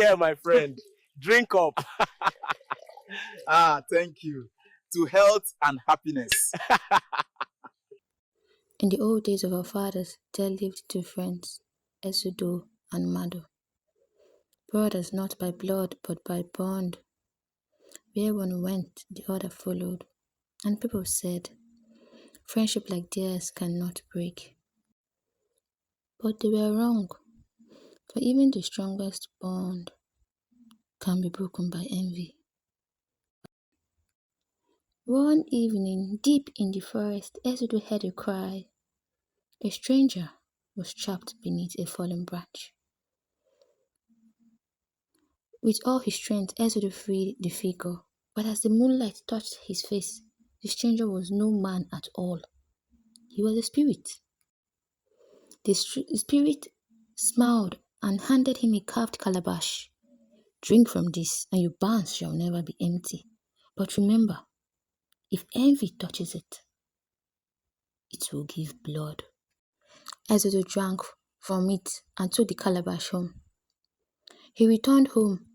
Yeah, my friend. Drink up. Thank you. To health and happiness. In the old days of our fathers, there lived two friends, Ezeudo and Madu, brothers not by blood but by bond. Where one went, the other followed, and people said, friendship like theirs cannot break. But they were wrong, for even the strongest bond can be broken by envy. One evening, deep in the forest, Ezeudo heard a cry. A stranger was trapped beneath a fallen branch. With all his strength, Ezeudo freed the figure, but as the moonlight touched his face, the stranger was no man at all. He was a spirit. The spirit smiled and handed him a carved calabash. Drink from this, and your barns shall never be empty. But remember, if envy touches it, it will give blood. Ezeudo drank from it and took the calabash home. He returned home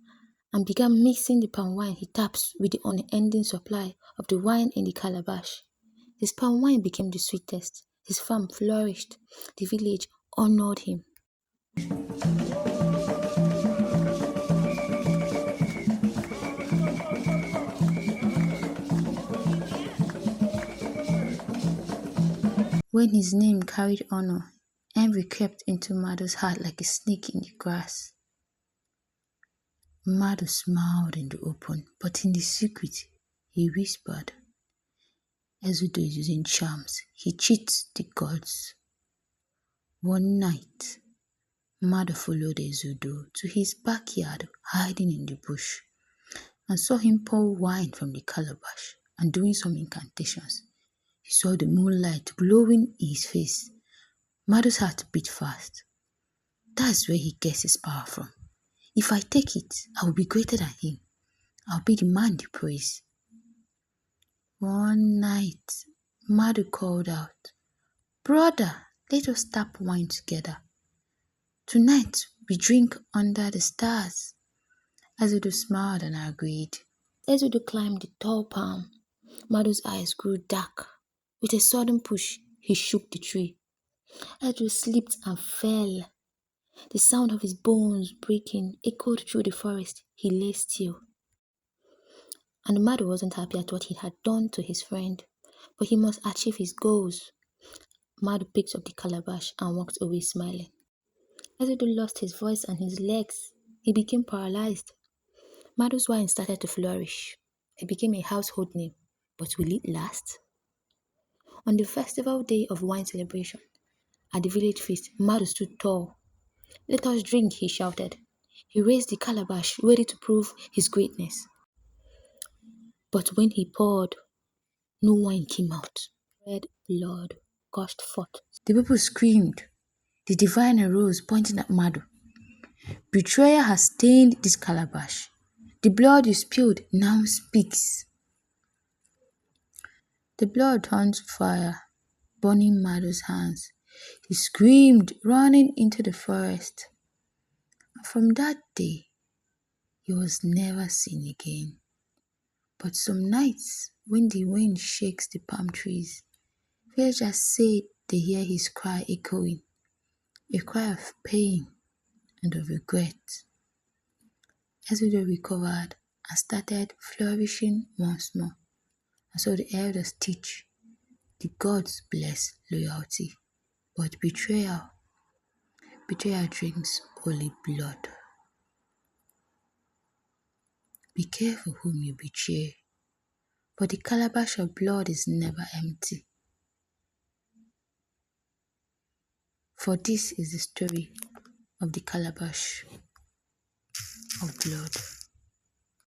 and began mixing the palm wine he tapped with the unending supply of the wine in the calabash. His palm wine became the sweetest. His farm flourished. The village honored him. When his name carried honor, envy crept into Madu's heart like a snake in the grass. Madu smiled in the open, but in the secret, he whispered, Ezeudo is using charms. He cheats the gods. One night, Madu followed Ezeudo to his backyard, hiding in the bush, and saw him pour wine from the calabash and doing some incantations. He saw the moonlight glowing in his face. Madu's heart beat fast. That's where he gets his power from. If I take it, I will be greater than him. I'll be the man they praise. One night, Madu called out, Brother, let us tap wine together. Tonight, we drink under the stars. Ezeudo smiled and agreed. Ezeudo climbed the tall palm. Madu's eyes grew dark. With a sudden push, he shook the tree. Ezeudo slipped and fell. The sound of his bones breaking echoed through the forest. He lay still. And Madu wasn't happy at what he had done to his friend, but he must achieve his goals. Madu picked up the calabash and walked away smiling. Ezeudo lost his voice and his legs. He became paralyzed. Madu's wine started to flourish. It became a household name, but will it last? On the festival day of wine celebration, at the village feast, Madu stood tall. Let us drink, he shouted. He raised the calabash, ready to prove his greatness. But when he poured, no wine came out. Red blood gushed forth. The people screamed. The divine arose, pointing at Madu. Betrayal has stained this calabash. The blood you spilled now speaks. The blood turned to fire, burning Madu's hands. He screamed, running into the forest. And from that day, he was never seen again. But some nights, when the wind shakes the palm trees, villagers say they hear his cry echoing, a cry of pain and of regret. Ezeudo recovered and started flourishing once more. And so the elders teach, the gods bless loyalty, but betrayal drinks holy blood. Be careful whom you betray, for the calabash of blood is never empty. For this is the story of the calabash of blood.